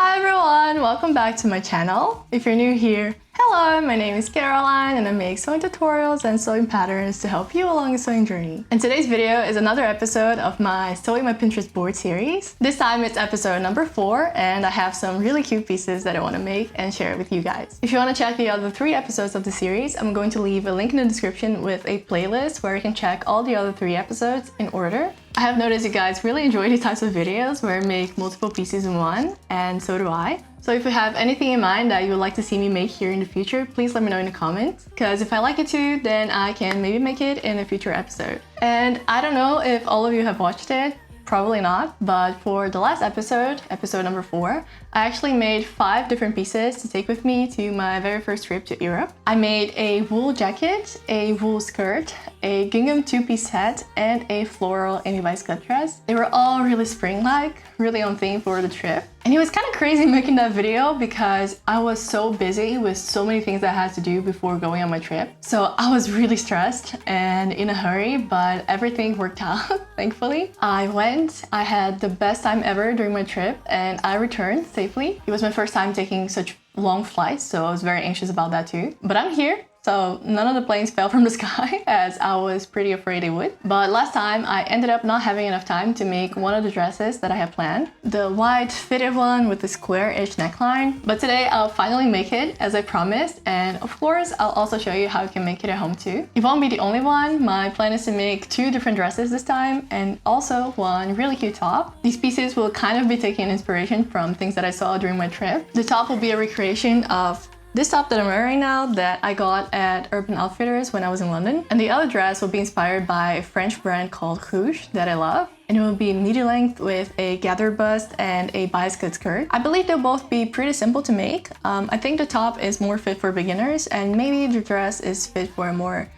Hi everyone, welcome back to my channel. If you're new here, hello, my name is Caroline and I make sewing tutorials and sewing patterns to help you along your sewing journey. And today's video is another episode of my Sewing My Pinterest board series. This time it's episode number 4 and I have some really cute pieces that I want to make and share with you guys. If you want to check the other 3 episodes of the series, I'm going to leave a link in the description with a playlist where you can check all the other 3 episodes in order. I have noticed you guys really enjoy these types of videos where I make multiple pieces in one, and so do I. So if you have anything in mind that you would like to see me make here in the future, please let me know in the comments. Because if I like it too, then I can maybe make it in a future episode. And I don't know if all of you have watched it. Probably not, but for the last episode, episode number 4, I actually made 5 different pieces to take with me to my very first trip to Europe. I made a wool jacket, a wool skirt, a gingham 2-piece set, and a floral Amy viscose dress. They were all really spring-like, really on theme for the trip. And it was kind of crazy making that video because I was so busy with so many things that I had to do before going on my trip. So I was really stressed and in a hurry, but everything worked out, thankfully. I went, I had the best time ever during my trip, and I returned safely. It was my first time taking such long flights, so I was very anxious about that too. But I'm here. So none of the planes fell from the sky as I was pretty afraid they would. But last time I ended up not having enough time to make one of the dresses that I had planned. The white fitted one with the square-ish neckline. But today I'll finally make it as I promised. And of course, I'll also show you how you can make it at home too. It won't be the only one. My plan is to make 2 different dresses this time and also one really cute top. These pieces will kind of be taking inspiration from things that I saw during my trip. The top will be a recreation of this top that I'm wearing now that I got at Urban Outfitters when I was in London. And the other dress will be inspired by a French brand called Rouge that I love. And it will be medium length with a gathered bust and a bias cut skirt. I believe they'll both be pretty simple to make. I think the top is more fit for beginners and maybe the dress is fit for a more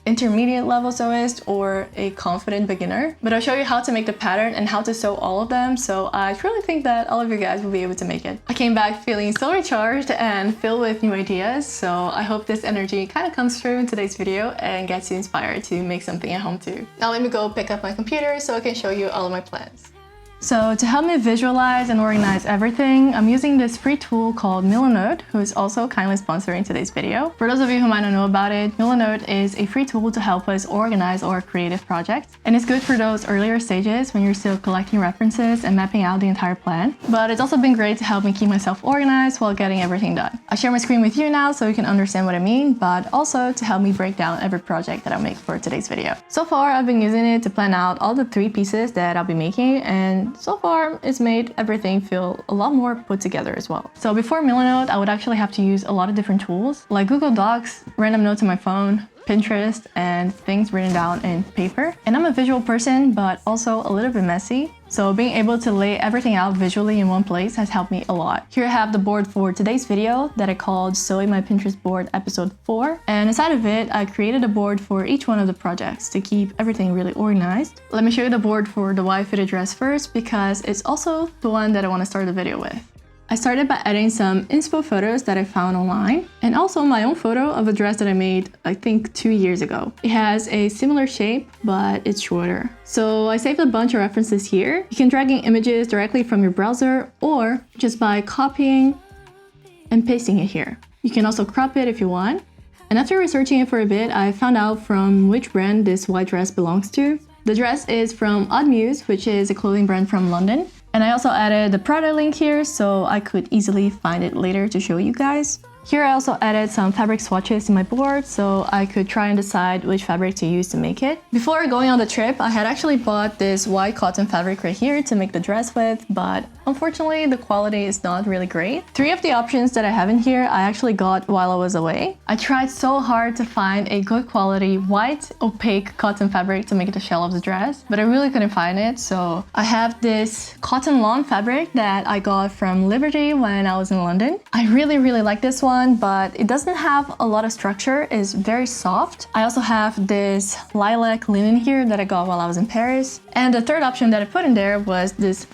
intermediate level sewist or a confident beginner. But I'll show you how to make the pattern and how to sew all of them, so I truly think that all of you guys will be able to make it. I came back feeling so recharged and filled with new ideas, so I hope this energy kind of comes through in today's video and gets you inspired to make something at home too. Now let me go pick up my computer so I can show you all of my plans. So to help me visualize and organize everything, I'm using this free tool called Milkmaid, who is also kindly sponsoring today's video. For those of you who might not know about it, Milkmaid is a free tool to help us organize our creative projects. And it's good for those earlier stages when you're still collecting references and mapping out the entire plan. But it's also been great to help me keep myself organized while getting everything done. I'll share my screen with you now so you can understand what I mean, but also to help me break down every project that I'll make for today's video. So far, I've been using it to plan out all the 3 pieces that I'll be making, and so far, it's made everything feel a lot more put together as well. So before Milkmaid, I would actually have to use a lot of different tools like Google Docs, random notes on my phone, Pinterest, and things written down in paper. And I'm a visual person, but also a little bit messy. So being able to lay everything out visually in one place has helped me a lot. Here I have the board for today's video that I called Sewing My Pinterest Board Episode 4. And inside of it, I created a board for each one of the projects to keep everything really organized. Let me show you the board for the white fitted dress first because it's also the one that I want to start the video with. I started by adding some inspo photos that I found online and also my own photo of a dress that I made, I think 2 years ago. It has a similar shape, but it's shorter. So I saved a bunch of references here. You can drag in images directly from your browser or just by copying and pasting it here. You can also crop it if you want. And after researching it for a bit, I found out from which brand this white dress belongs to. The dress is from Odd Muse, which is a clothing brand from London. And I also added the product link here so I could easily find it later to show you guys. Here I also added some fabric swatches in my board so I could try and decide which fabric to use to make it. Before going on the trip, I had actually bought this white cotton fabric right here to make the dress with, but unfortunately the quality is not really great. 3 of the options that I have in here I actually got while I was away. I tried so hard to find a good quality white opaque cotton fabric to make the shell of the dress, but I really couldn't find it. So I have this cotton lawn fabric that I got from Liberty when I was in London. I really like this one, but it doesn't have a lot of structure. It's very soft. I also have this lilac linen here that I got while I was in Paris. And the third option that I put in there was this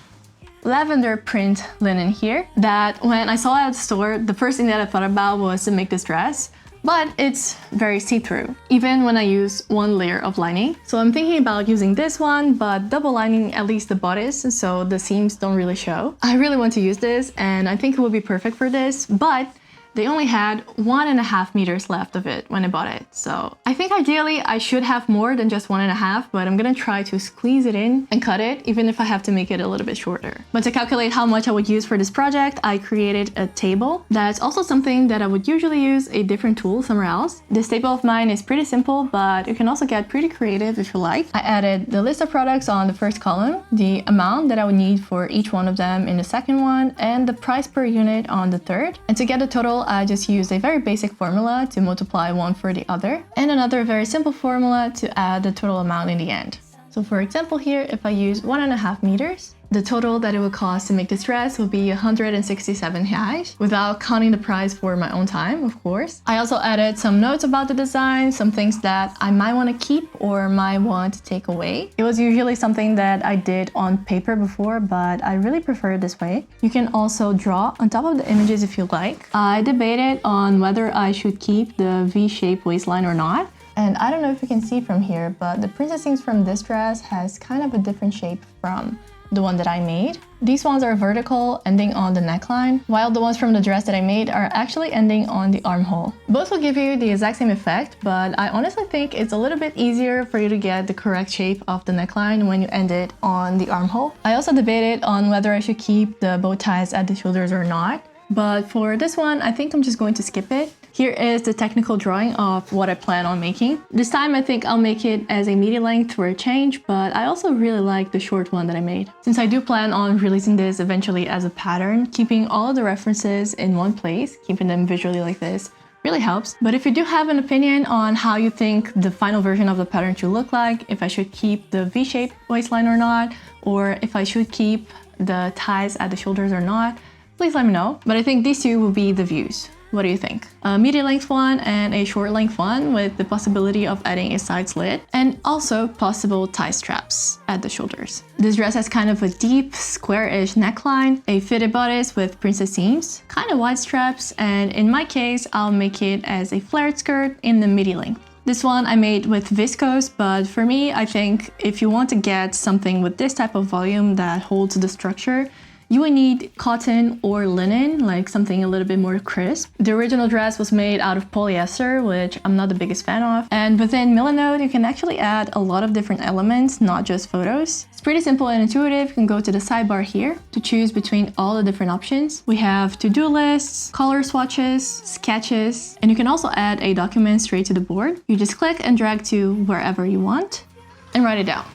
lavender print linen here that when I saw it at the store, the first thing that I thought about was to make this dress. but it's very see-through, even when I use one layer of lining. So I'm thinking about using this one, but double lining at least the bodice so the seams don't really show. I really want to use this and I think it would be perfect for this, but they only had 1.5 meters left of it when I bought it. So I think ideally I should have more than just 1.5, but I'm gonna try to squeeze it in and cut it, even if I have to make it a little bit shorter. But to calculate how much I would use for this project, I created a table. That's also something that I would usually use a different tool somewhere else. This table of mine is pretty simple, but you can also get pretty creative if you like. I added the list of products on the first column, the amount that I would need for each one of them in the second one, and the price per unit on the third. And to get the total, I just used a very basic formula to multiply one for the other, and another very simple formula to add the total amount in the end. So for example here, if I use 1.5 meters, the total that it would cost to make this dress would be 167 reais, without counting the price for my own time, of course. I also added some notes about the design, some things that I might want to keep or might want to take away. It was usually something that I did on paper before, but I really prefer it this way. You can also draw on top of the images if you like. I debated on whether I should keep the V-shaped waistline or not. And I don't know if you can see from here, but the princess seams from this dress has kind of a different shape from the one that I made. These ones are vertical, ending on the neckline, while the ones from the dress that I made are actually ending on the armhole. Both will give you the exact same effect, but I honestly think it's a little bit easier for you to get the correct shape of the neckline when you end it on the armhole. I also debated on whether I should keep the bow ties at the shoulders or not, but for this one, I think I'm just going to skip it. Here is the technical drawing of what I plan on making. This time I think I'll make it as a medium length for a change, but I also really like the short one that I made. Since I do plan on releasing this eventually as a pattern, keeping all of the references in one place, keeping them visually like this, really helps. But if you do have an opinion on how you think the final version of the pattern should look like, if I should keep the V-shaped waistline or not, or if I should keep the ties at the shoulders or not, please let me know. But I think these two will be the views. What do you think? A medium length one and a short length one with the possibility of adding a side slit, and also possible tie straps at the shoulders. This dress has kind of a deep, square-ish neckline, a fitted bodice with princess seams, kind of wide straps, and in my case, I'll make it as a flared skirt in the midi length. This one I made with viscose, but for me, I think if you want to get something with this type of volume that holds the structure, you would need cotton or linen, like something a little bit more crisp. The original dress was made out of polyester, which I'm not the biggest fan of. And within Milanote, you can actually add a lot of different elements, not just photos. It's pretty simple and intuitive. You can go to the sidebar here to choose between all the different options. We have to-do lists, color swatches, sketches, and you can also add a document straight to the board. You just click and drag to wherever you want and write it down.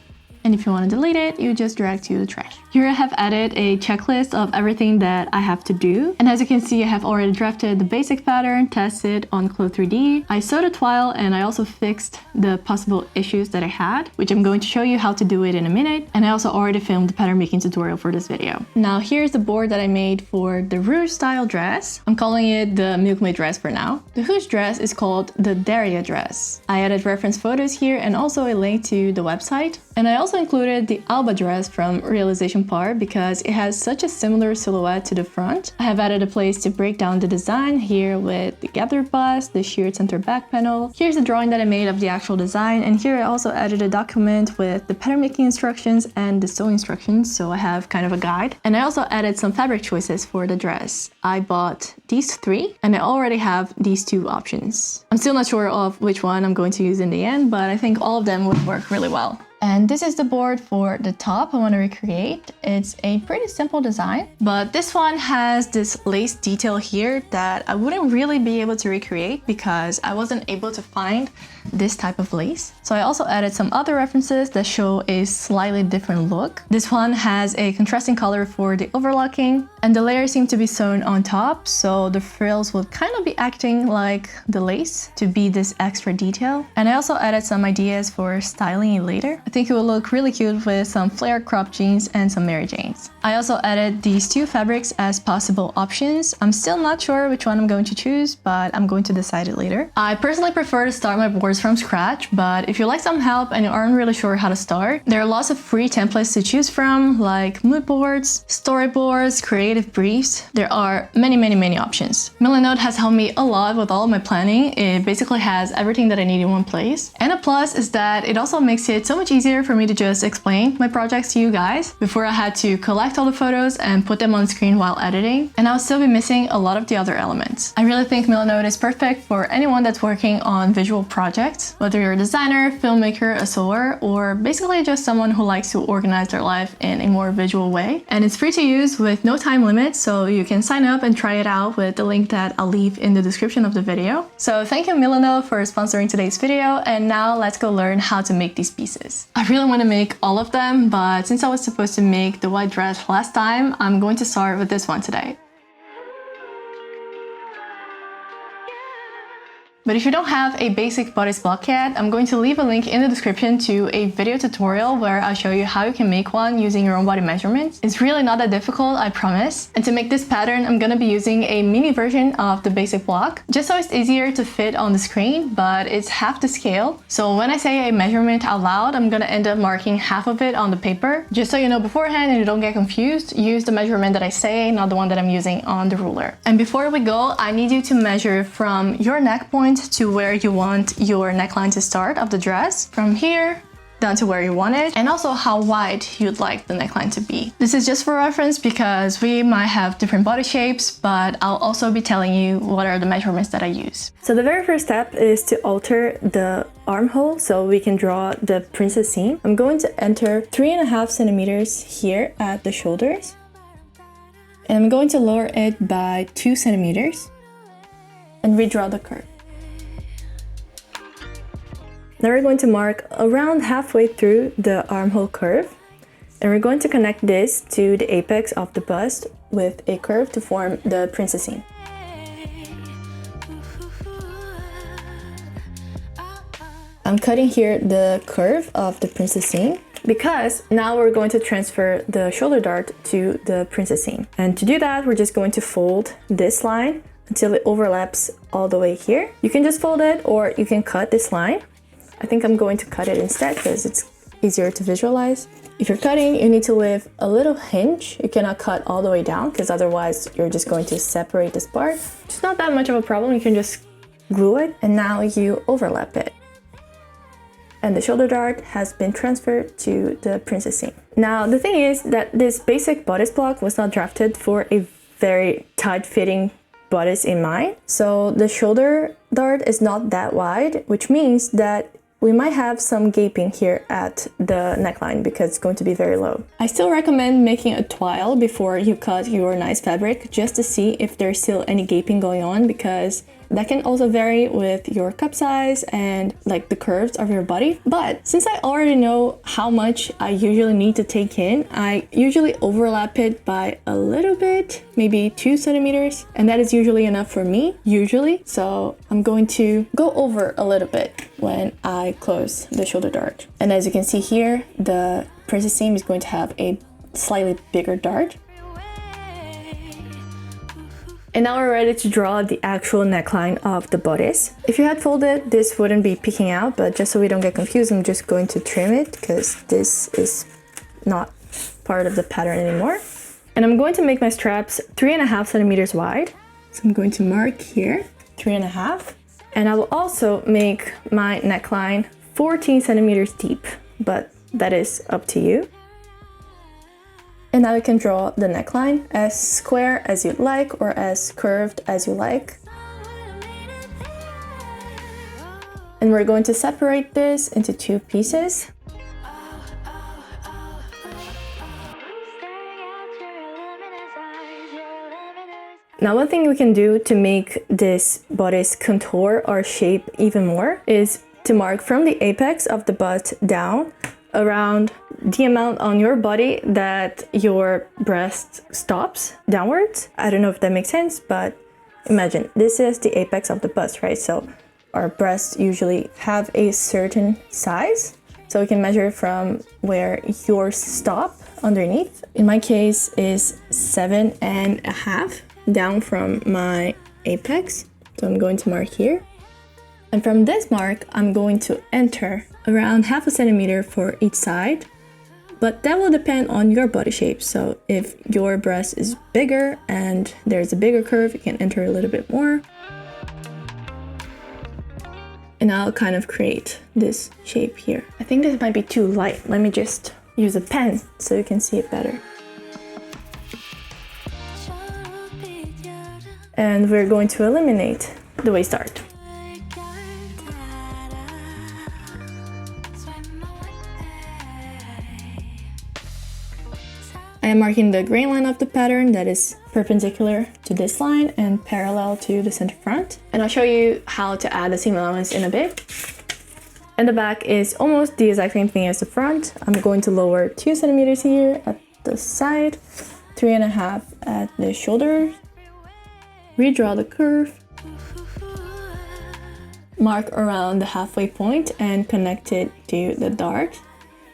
And if you want to delete it, you just drag to the trash. Here I have added a checklist of everything that I have to do. And as you can see, I have already drafted the basic pattern, tested on Clo 3D. I sewed a twill and I also fixed the possible issues that I had, which I'm going to show you how to do it in a minute. And I also already filmed the pattern making tutorial for this video. Now here's the board that I made for the Rouge style dress. I'm calling it the Milkmaid Dress for now. The Rouge dress is called the Daria dress. I added reference photos here and also a link to the website. And I also included the Alba dress from Réalisation Par because it has such a similar silhouette to the front. I have added a place to break down the design here with the gathered bust, the sheared center back panel. Here's the drawing that I made of the actual design, and here I also added a document with the pattern making instructions and the sewing instructions, so I have kind of a guide. And I also added some fabric choices for the dress. I bought these three, and I already have these two options. I'm still not sure of which one I'm going to use in the end, but I think all of them would work really well. And this is the board for the top I want to recreate. It's a pretty simple design, but this one has this lace detail here that I wouldn't really be able to recreate because I wasn't able to find this type of lace. So I also added some other references that show a slightly different look. This one has a contrasting color for the overlocking, and the layers seem to be sewn on top, so the frills will kind of be acting like the lace to be this extra detail. And I also added some ideas for styling it later. I think it will look really cute with some flare crop jeans and some Mary Janes. I also added these two fabrics as possible options. I'm still not sure which one I'm going to choose, but I'm going to decide it later. I personally prefer to start my boards from scratch, but if you like some help and you aren't really sure how to start, there are lots of free templates to choose from, like mood boards, storyboards, creative creative briefs, there are many options. Milkmaid has helped me a lot with all of my planning. It basically has everything that I need in one place. And a plus is that it also makes it so much easier for me to just explain my projects to you guys. Before I had to collect all the photos and put them on screen while editing, and I'll still be missing a lot of the other elements. I really think Milkmaid is perfect for anyone that's working on visual projects, whether you're a designer, filmmaker, a sewer, or basically just someone who likes to organize their life in a more visual way. And it's free to use with no time limit, so you can sign up and try it out with the link that I'll leave in the description of the video. So thank you Milkmaid for sponsoring today's video, and now let's go learn how to make these pieces. I really want to make all of them, but since I was supposed to make the white dress last time, I'm going to start with this one today. But if you don't have a basic bodice block yet, I'm going to leave a link in the description to a video tutorial where I'll show you how you can make one using your own body measurements. It's really not that difficult, I promise. And to make this pattern, I'm gonna be using a mini version of the basic block, just so it's easier to fit on the screen, but it's half the scale. So when I say a measurement out loud, I'm gonna end up marking half of it on the paper. Just so you know beforehand and you don't get confused, use the measurement that I say, not the one that I'm using on the ruler. And before we go, I need you to measure from your neck point to where you want your neckline to start of the dress, from here down to where you want it, and also how wide you'd like the neckline to be. This is just for reference because we might have different body shapes, but I'll also be telling you what are the measurements that I use. So the very first step is to alter the armhole so we can draw the princess seam. I'm going to enter 3.5 centimeters here at the shoulders, and I'm going to lower it by 2 centimeters and redraw the curve. Now we're going to mark around halfway through the armhole curve, and we're going to connect this to the apex of the bust with a curve to form the princess seam. I'm cutting here the curve of the princess seam because now we're going to transfer the shoulder dart to the princess seam. And to do that, we're just going to fold this line until it overlaps all the way here. You can just fold it or you can cut this line. I think I'm going to cut it instead because it's easier to visualize. If you're cutting, you need to leave a little hinge. You cannot cut all the way down because otherwise you're just going to separate this part. It's not that much of a problem. You can just glue it and now you overlap it. And the shoulder dart has been transferred to the princess seam. Now the thing is that this basic bodice block was not drafted for a very tight-fitting bodice in mind. So the shoulder dart is not that wide, which means that we might have some gaping here at the neckline because it's going to be very low. I still recommend making a twile before you cut your nice fabric just to see if there's still any gaping going on, because that can also vary with your cup size and like the curves of your body. But since I already know how much I usually need to take in, I usually overlap it by a little bit, maybe 2 centimeters. And that is usually enough for me, usually. So I'm going to go over a little bit when I close the shoulder dart. And as you can see here, the princess seam is going to have a slightly bigger dart. And now we're ready to draw the actual neckline of the bodice. If you had folded, this wouldn't be peeking out, but just so we don't get confused, I'm just going to trim it because this is not part of the pattern anymore. And I'm going to make my straps 3.5 centimeters wide. So I'm going to mark here, 3.5. And I will also make my neckline 14 centimeters deep, but that is up to you. And now you can draw the neckline as square as you'd like or as curved as you like. And we're going to separate this into 2 pieces. Now one thing we can do to make this bodice contour or shape even more is to mark from the apex of the butt down around the amount on your body that your breast stops downwards. I don't know if that makes sense, but imagine this is the apex of the bust, right? So our breasts usually have a certain size. So we can measure from where yours stop underneath. In my case is 7.5 down from my apex. So I'm going to mark here. And from this mark, I'm going to enter around 0.5 centimeter for each side but that will depend on your body shape. So if your breast is bigger and there's a bigger curve, you can enter a little bit more. And I'll kind of create this shape here. I think this might be too light. Let me just use a pen so you can see it better. And we're going to eliminate the waist dart. I am marking the grain line of the pattern that is perpendicular to this line and parallel to the center front. And I'll show you how to add the seam allowance in a bit. And the back is almost the exact same thing as the front. I'm going to lower 2 centimeters here at the side, 3.5 at the shoulder. Redraw the curve. Mark around the halfway point and connect it to the dart.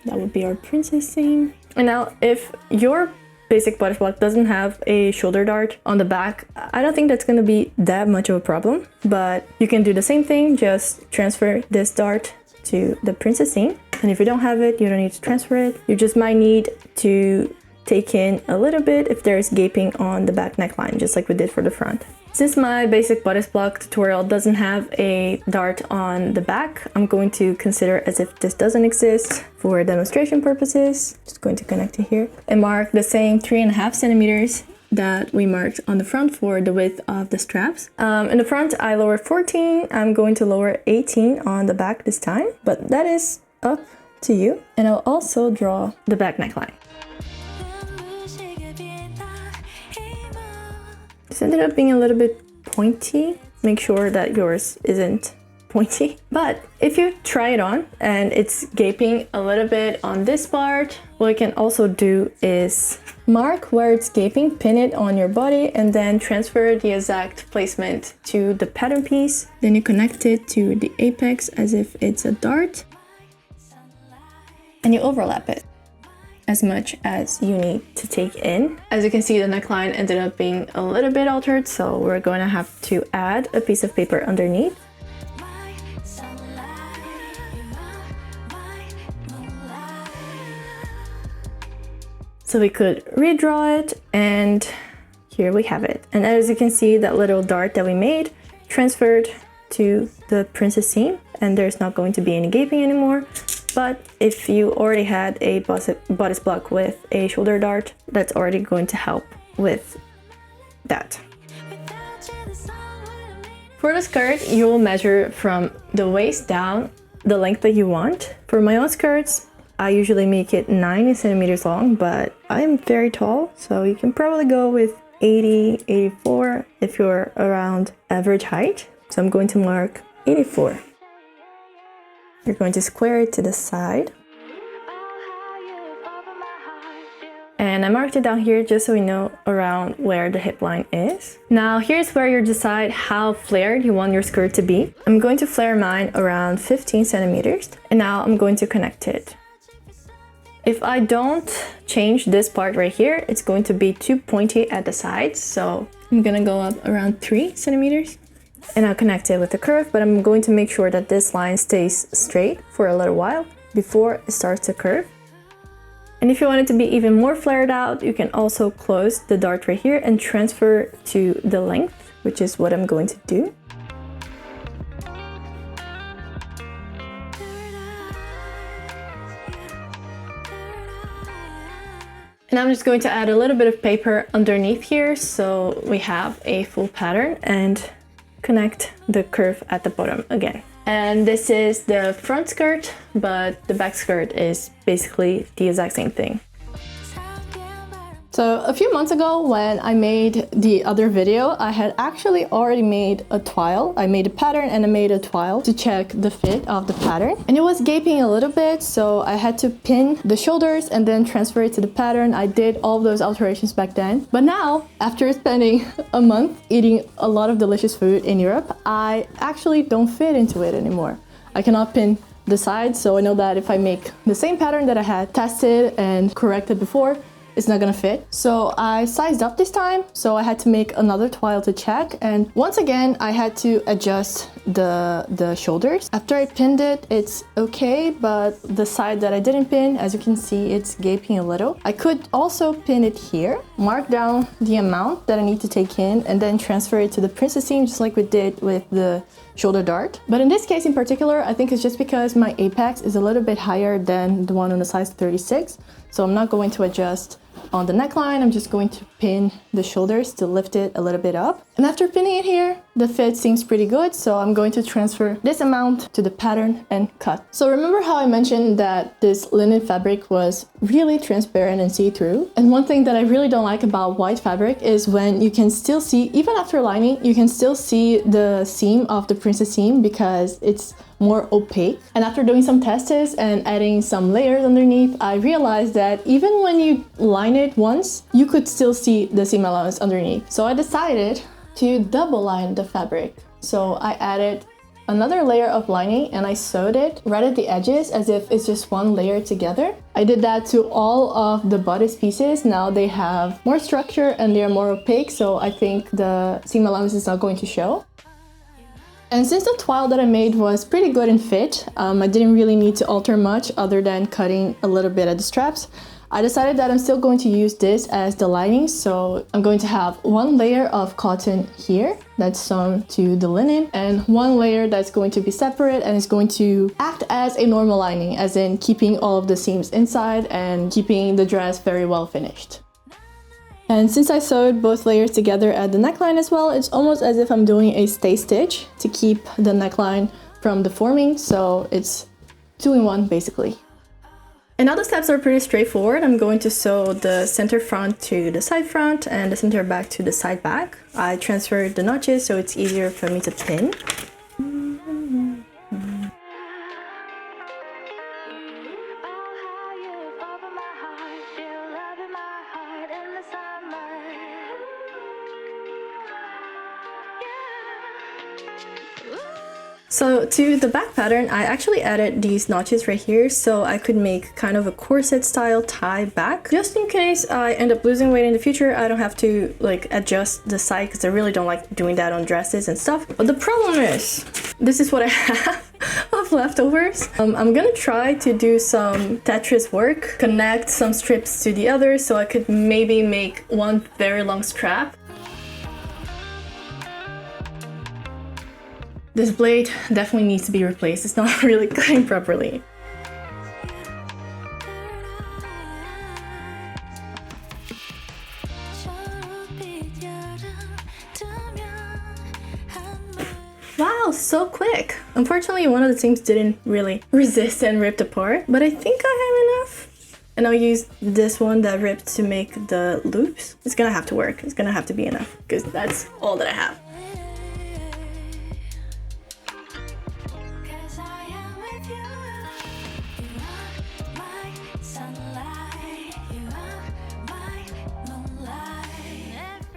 That would be our princess seam. And now if your basic bodice block doesn't have a shoulder dart on the back, I don't think that's going to be that much of a problem, but you can do the same thing, just transfer this dart to the princess seam. And if you don't have it, you don't need to transfer it. You just might need to take in a little bit if there's gaping on the back neckline, just like we did for the front. Since my basic bodice block tutorial doesn't have a dart on the back, I'm going to consider as if this doesn't exist for demonstration purposes. Just going to connect it here and mark the same 3.5 centimeters that we marked on the front for the width of the straps. In the front, I lowered 14. I'm going to lower 18 on the back this time, but that is up to you. And I'll also draw the back neckline. This ended up being a little bit pointy. Make sure that yours isn't pointy. But if you try it on and it's gaping a little bit on this part, what you can also do is mark where it's gaping, pin it on your body, and then transfer the exact placement to the pattern piece. Then you connect it to the apex as if it's a dart, and you overlap it as much as you need to take in. As you can see, the neckline ended up being a little bit altered, so we're going to have to add a piece of paper underneath. So we could redraw it, and here we have it. And as you can see, that little dart that we made transferred to the princess seam, and there's not going to be any gaping anymore. But if you already had a bodice block with a shoulder dart, that's already going to help with that. For the skirt, you will measure from the waist down the length that you want. For my own skirts, I usually make it 90 centimeters long, but I'm very tall, so you can probably go with 80, 84 if you're around average height. So I'm going to mark 84. You're going to square it to the side. And I marked it down here just so we know around where the hip line is. Now here's where you decide how flared you want your skirt to be. I'm going to flare mine around 15 centimeters. And now I'm going to connect it. If I don't change this part right here, it's going to be too pointy at the sides. So I'm gonna go up around 3 centimeters. And I'll connect it with the curve, but I'm going to make sure that this line stays straight for a little while before it starts to curve. And if you want it to be even more flared out, you can also close the dart right here and transfer to the length, which is what I'm going to do. And I'm just going to add a little bit of paper underneath here so we have a full pattern, and connect the curve at the bottom again. And this is the front skirt, but the back skirt is basically the exact same thing. So a few months ago when I made the other video, I had actually already made a twile. I made a pattern and I made a twile to check the fit of the pattern. And it was gaping a little bit, so I had to pin the shoulders and then transfer it to the pattern. I did all of those alterations back then. But now, after spending a month eating a lot of delicious food in Europe, I actually don't fit into it anymore. I cannot pin the sides, so I know that if I make the same pattern that I had tested and corrected before, it's not gonna fit. So I sized up this time, so I had to make another twile to check, and once again I had to adjust the shoulders. After I pinned it, it's okay, but the side that I didn't pin, as you can see, it's gaping a little. I could also pin it here, mark down the amount that I need to take in, and then transfer it to the princess seam, just like we did with the shoulder dart. But in this case in particular, I think it's just because my apex is a little bit higher than the one on a size 36. So I'm not going to adjust on the neckline, I'm just going to pin the shoulders to lift it a little bit up. And after pinning it here, the fit seems pretty good, so I'm going to transfer this amount to the pattern and cut. So remember how I mentioned that this linen fabric was really transparent and see-through? And one thing that I really don't like about white fabric is when you can still see, even after lining, you can still see the seam of the princess seam because it's more opaque. And after doing some tests and adding some layers underneath, I realized that even when you line it once, you could still see the seam allowance underneath. So I decided to double line the fabric. So I added another layer of lining and I sewed it right at the edges as if it's just one layer together. I did that to all of the bodice pieces. Now they have more structure and they're more opaque, so I think the seam allowance is not going to show. And since the toile that I made was pretty good in fit, I didn't really need to alter much other than cutting a little bit at the straps. I decided that I'm still going to use this as the lining, so I'm going to have one layer of cotton here that's sewn to the linen and one layer that's going to be separate and is going to act as a normal lining, as in keeping all of the seams inside and keeping the dress very well finished. And since I sewed both layers together at the neckline as well, it's almost as if I'm doing a stay stitch to keep the neckline from deforming, so it's 2-in-1 basically. And now the steps are pretty straightforward. I'm going to sew the center front to the side front and the center back to the side back. I transferred the notches so it's easier for me to pin. So to the back pattern, I actually added these notches right here so I could make kind of a corset style tie back. Just in case I end up losing weight in the future, I don't have to like adjust the side because I really don't like doing that on dresses and stuff. But the problem is, this is what I have of leftovers. I'm gonna try to do some Tetris work, connect some strips to the other so I could maybe make one very long strap. This blade definitely needs to be replaced. It's not really cutting properly. Wow, so quick! Unfortunately, one of the seams didn't really resist and ripped apart, but I think I have enough. And I'll use this one that ripped to make the loops. It's gonna have to work. It's gonna have to be enough because that's all that I have.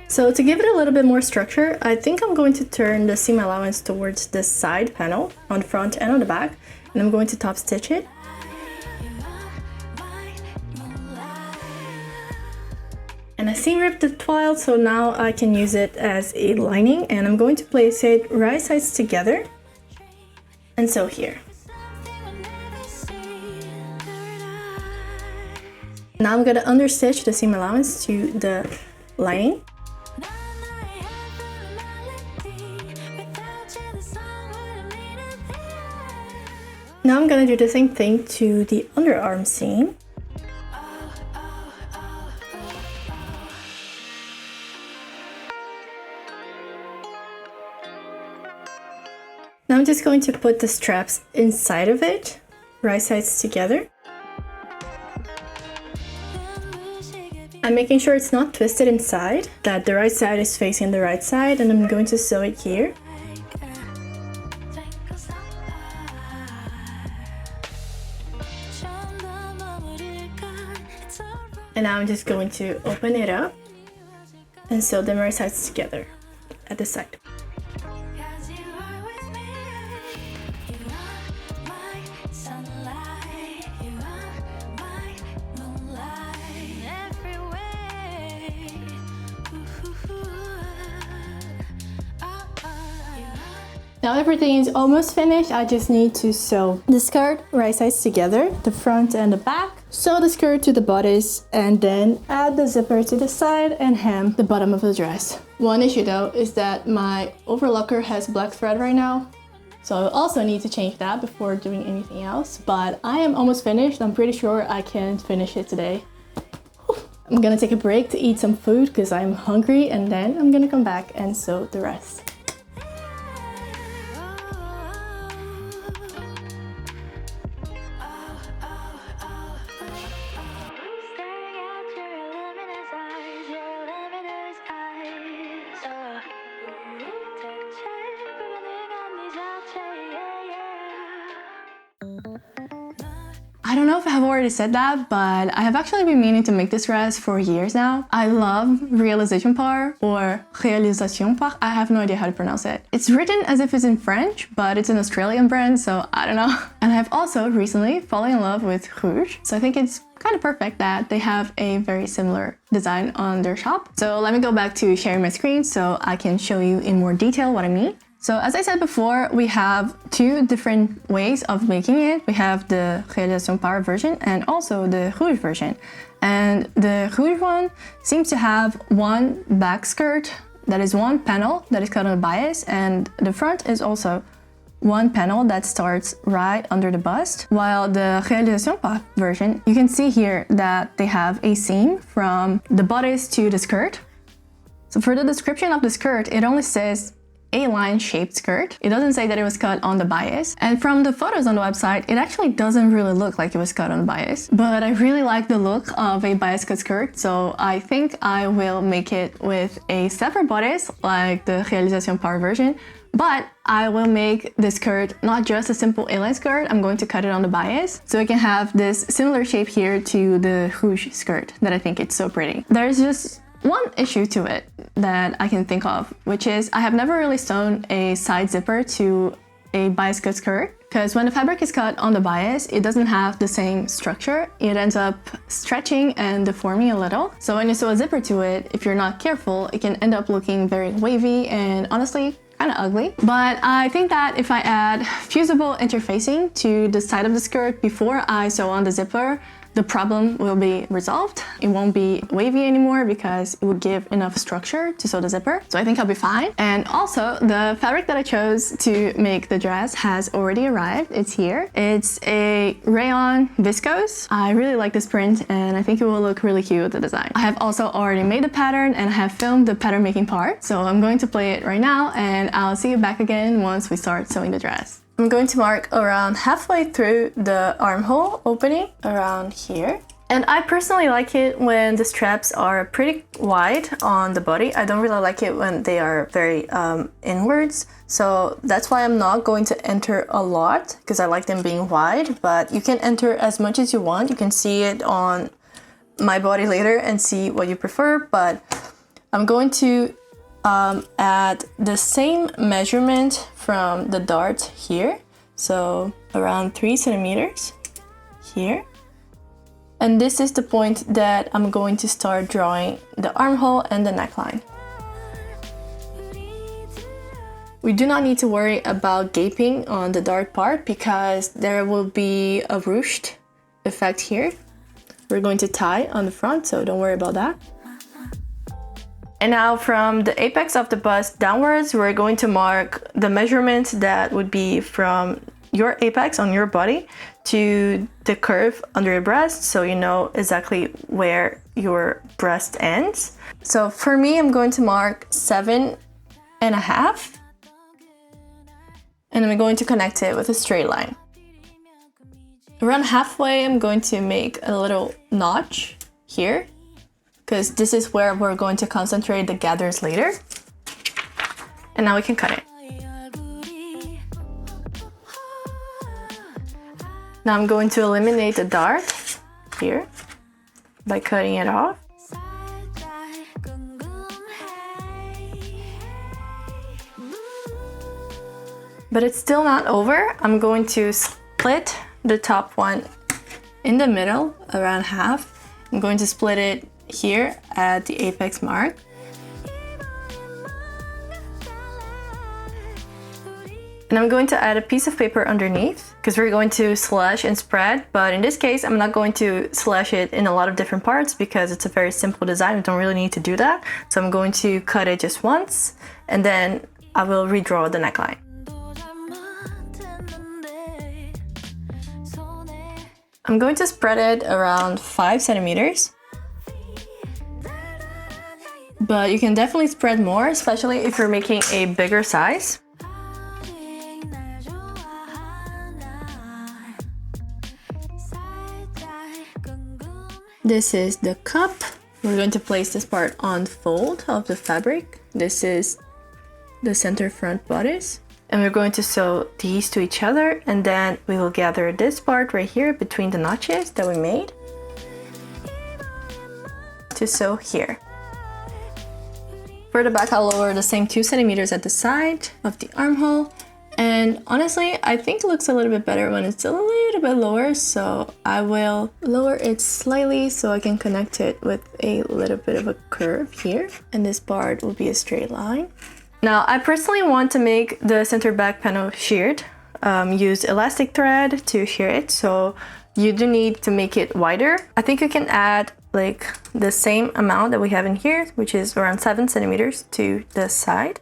So to give it a little bit more structure, I think I'm going to turn the seam allowance towards the side panel on the front and on the back, and I'm going to top stitch it. And I seam ripped the toile, so now I can use it as a lining, and I'm going to place it right sides together and sew here. Now I'm going to understitch the seam allowance to the lining. Now I'm gonna do the same thing to the underarm seam. Now I'm just going to put the straps inside of it, right sides together. I'm making sure it's not twisted inside, that the right side is facing the right side, and I'm going to sew it here. And now I'm just going to open it up and sew them right sides together at the side. Now everything is almost finished. I just need to sew the skirt right sides together, the front and the back. Sew the skirt to the bodice and then add the zipper to the side and hem the bottom of the dress. One issue though is that my overlocker has black thread right now. So I also need to change that before doing anything else. But I am almost finished. I'm pretty sure I can finish it today. I'm gonna take a break to eat some food because I'm hungry, and then I'm gonna come back and sew the rest. I don't know if I have already said that, but I have actually been meaning to make this dress for years now. I love Réalisation Par or Réalisation Par. I have no idea how to pronounce it. It's written as if it's in French, but it's an Australian brand, so I don't know. And I've also recently fallen in love with Rouge, so I think it's kind of perfect that they have a very similar design on their shop. So let me go back to sharing my screen so I can show you in more detail what I mean. So as I said before, we have two different ways of making it. We have the Réalisation Par version and also the Rouge version. And the Rouge one seems to have one back skirt that is one panel that is cut on the bias, and the front is also one panel that starts right under the bust. While the Réalisation Par version, you can see here that they have a seam from the bodice to the skirt. So for the description of the skirt, it only says A-line shaped skirt. It doesn't say that it was cut on the bias. And from the photos on the website, it actually doesn't really look like it was cut on the bias. But I really like the look of a bias cut skirt, so I think I will make it with a separate bodice like the Réalisation Par version. But I will make the skirt not just a simple A-line skirt, I'm going to cut it on the bias so I can have this similar shape here to the Rouge skirt that I think it's so pretty. There's just one issue to it that I can think of, which is I have never really sewn a side zipper to a bias cut skirt, because when the fabric is cut on the bias, it doesn't have the same structure. It ends up stretching and deforming a little. So when you sew a zipper to it, if you're not careful, it can end up looking very wavy and honestly kind of ugly. But I think that if I add fusible interfacing to the side of the skirt before I sew on the zipper, the problem will be resolved. It won't be wavy anymore because it will give enough structure to sew the zipper. So I think I'll be fine. And also the fabric that I chose to make the dress has already arrived. It's here. It's a rayon viscose. I really like this print and I think it will look really cute with the design. I have also already made the pattern and I have filmed the pattern making part. So I'm going to play it right now and I'll see you back again once we start sewing the dress. I'm going to mark around halfway through the armhole opening, around here. And I personally like it when the straps are pretty wide on the body. I don't really like it when they are very inwards. So that's why I'm not going to enter a lot, because I like them being wide, but you can enter as much as you want. You can see it on my body later and see what you prefer, but I'm going to add the same measurement from the dart here, so around 3 centimeters here, and this is the point that I'm going to start drawing the armhole and the neckline. We do not need to worry about gaping on the dart part because there will be a ruched effect here. We're going to tie on the front, so don't worry about that. And now from the apex of the bust downwards, we're going to mark the measurement that would be from your apex on your body to the curve under your breast, so you know exactly where your breast ends. So for me, I'm going to mark 7.5, and I'm going to connect it with a straight line. Around halfway, I'm going to make a little notch here, because this is where we're going to concentrate the gathers later. And now we can cut it. Now I'm going to eliminate the dart here by cutting it off. But it's still not over. I'm going to split the top one in the middle, around half. I'm going to split it here at the apex mark. And I'm going to add a piece of paper underneath because we're going to slash and spread, but in this case I'm not going to slash it in a lot of different parts because it's a very simple design. We don't really need to do that. So I'm going to cut it just once and then I will redraw the neckline. I'm going to spread it around 5 centimeters. But you can definitely spread more, especially if you're making a bigger size. This is the cup. We're going to place this part on the fold of the fabric. This is the center front bodice. And we're going to sew these to each other, and then we will gather this part right here between the notches that we made to sew here. For the back, I'll lower the same 2 centimeters at the side of the armhole. And honestly, I think it looks a little bit better when it's a little bit lower, so I will lower it slightly so I can connect it with a little bit of a curve here. And this part will be a straight line. Now, I personally want to make the center back panel sheared. Use elastic thread to shear it, so you do need to make it wider. I think you can add like the same amount that we have in here, which is around 7 centimeters to the side.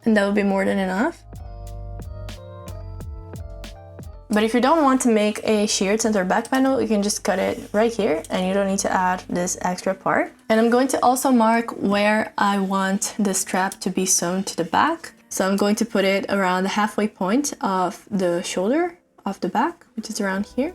And that will be more than enough. But if you don't want to make a sheared center back panel, you can just cut it right here and you don't need to add this extra part. And I'm going to also mark where I want the strap to be sewn to the back. So I'm going to put it around the halfway point of the shoulder of the back, which is around here.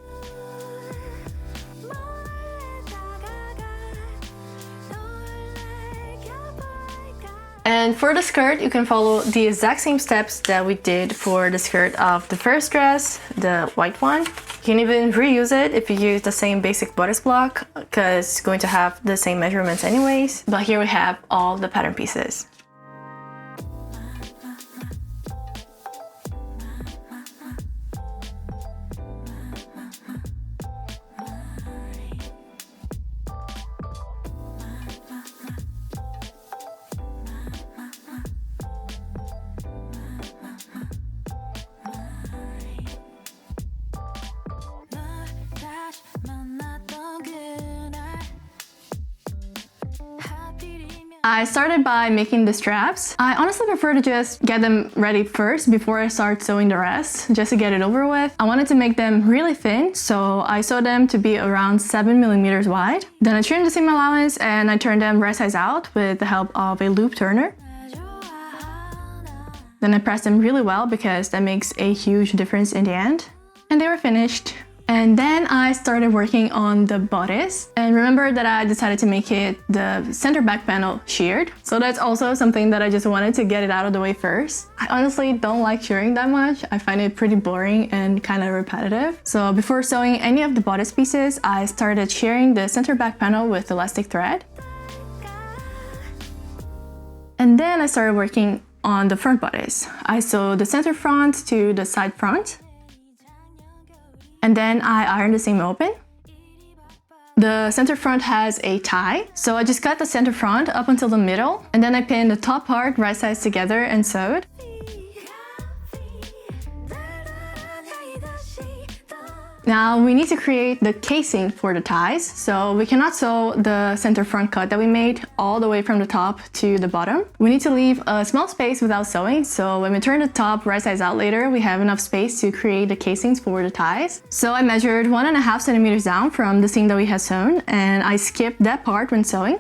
And for the skirt, you can follow the exact same steps that we did for the skirt of the first dress, the white one. You can even reuse it if you use the same basic bodice block because it's going to have the same measurements anyways. But here we have all the pattern pieces. I started by making the straps. I honestly prefer to just get them ready first before I start sewing the rest, just to get it over with. I wanted to make them really thin, so I sewed them to be around 7 millimeters wide. Then I trimmed the seam allowance and I turned them right size out with the help of a loop turner. Then I pressed them really well because that makes a huge difference in the end. And they were finished. And then I started working on the bodice. And remember that I decided to make it the center back panel sheared. So that's also something that I just wanted to get it out of the way first. I honestly don't like shearing that much. I find it pretty boring and kind of repetitive. So before sewing any of the bodice pieces, I started shearing the center back panel with elastic thread. And then I started working on the front bodice. I sewed the center front to the side front. And then I ironed the seam open. The center front has a tie, so I just cut the center front up until the middle, and then I pinned the top part right sides together and sewed. Now we need to create the casing for the ties, so we cannot sew the center front cut that we made all the way from the top to the bottom. We need to leave a small space without sewing, so when we turn the top right sides out later, we have enough space to create the casings for the ties. So I measured 1.5 centimeters down from the seam that we had sewn, and I skipped that part when sewing.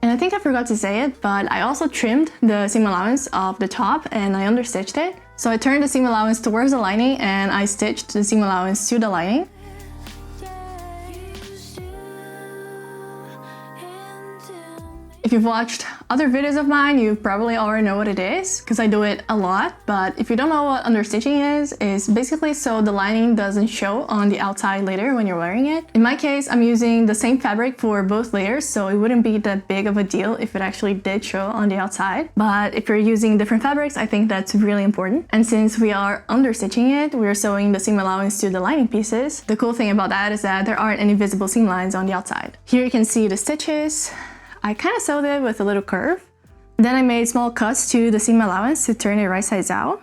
And I think I forgot to say it, but I also trimmed the seam allowance of the top and I understitched it. So I turned the seam allowance towards the lining and I stitched the seam allowance to the lining. If you've watched other videos of mine, you probably already know what it is, because I do it a lot. But if you don't know what understitching is basically so the lining doesn't show on the outside later when you're wearing it. In my case, I'm using the same fabric for both layers, so it wouldn't be that big of a deal if it actually did show on the outside. But if you're using different fabrics, I think that's really important. And since we are understitching it, we're sewing the seam allowance to the lining pieces. The cool thing about that is that there aren't any visible seam lines on the outside. Here you can see the stitches. I kind of sewed it with a little curve, Then I made small cuts to the seam allowance to turn it right sides out.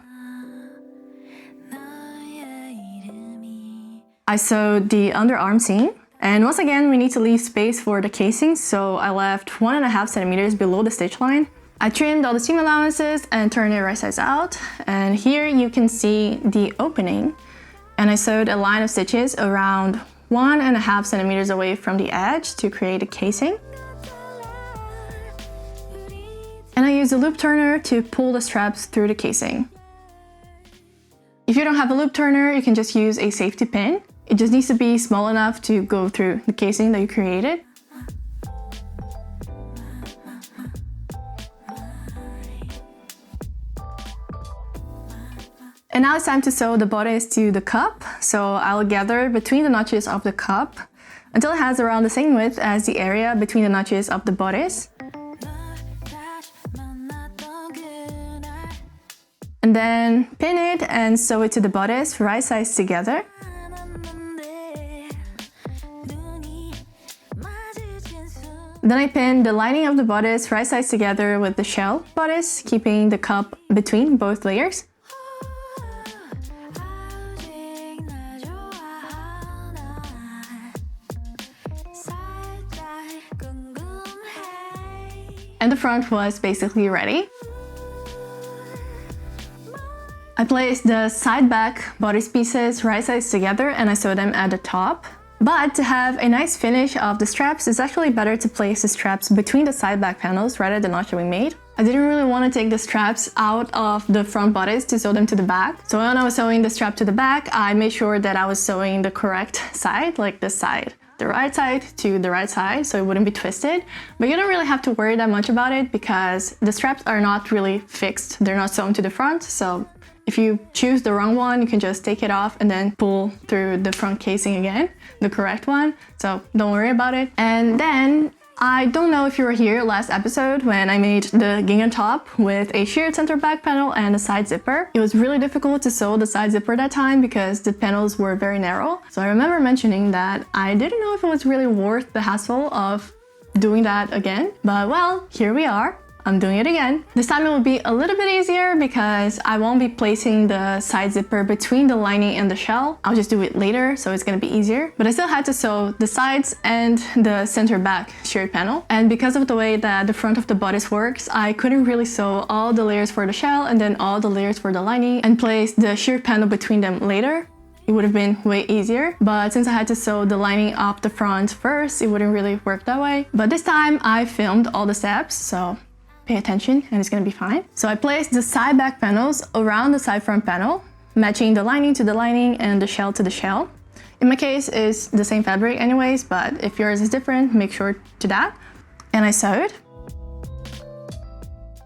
I sewed the underarm seam. And once again, we need to leave space for the casing, so I left 1.5 centimeters below the stitch line. I trimmed all the seam allowances and turned it right sides out. And here you can see the opening. And I sewed a line of stitches around 1.5 centimeters away from the edge to create a casing. And I used a loop turner to pull the straps through the casing. If you don't have a loop turner, you can just use a safety pin. It just needs to be small enough to go through the casing that you created. And now it's time to sew the bodice to the cup. So I'll gather between the notches of the cup until it has around the same width as the area between the notches of the bodice. And then pin it and sew it to the bodice right sides together. Then I pinned the lining of the bodice right sides together with the shell bodice, keeping the cup between both layers. And the front was basically ready. I placed the side-back bodice pieces right sides together and I sewed them at the top. But to have a nice finish of the straps, it's actually better to place the straps between the side-back panels right at the notch that we made. I didn't really want to take the straps out of the front bodice to sew them to the back. So when I was sewing the strap to the back, I made sure that I was sewing the correct side, like this side. The right side to the right side, so it wouldn't be twisted. But you don't really have to worry that much about it because the straps are not really fixed. They're not sewn to the front, so if you choose the wrong one, you can just take it off and then pull through the front casing again, the correct one. So don't worry about it. And then I don't know if you were here last episode when I made the gingham top with a sheared center back panel and a side zipper. It was really difficult to sew the side zipper that time because the panels were very narrow. So I remember mentioning that I didn't know if it was really worth the hassle of doing that again. But well, here we are. I'm doing it again. This time it will be a little bit easier because I won't be placing the side zipper between the lining and the shell. I'll just do it later, so it's gonna be easier. But I still had to sew the sides and the center back sheared panel. And because of the way that the front of the bodice works, I couldn't really sew all the layers for the shell and then all the layers for the lining and place the sheared panel between them later. It would have been way easier, but since I had to sew the lining up the front first, it wouldn't really work that way. But this time I filmed all the steps, so pay attention and it's gonna be fine. So I placed the side back panels around the side front panel, matching the lining to the lining and the shell to the shell. In my case, it's the same fabric anyways, but if yours is different, make sure to that. And I sewed.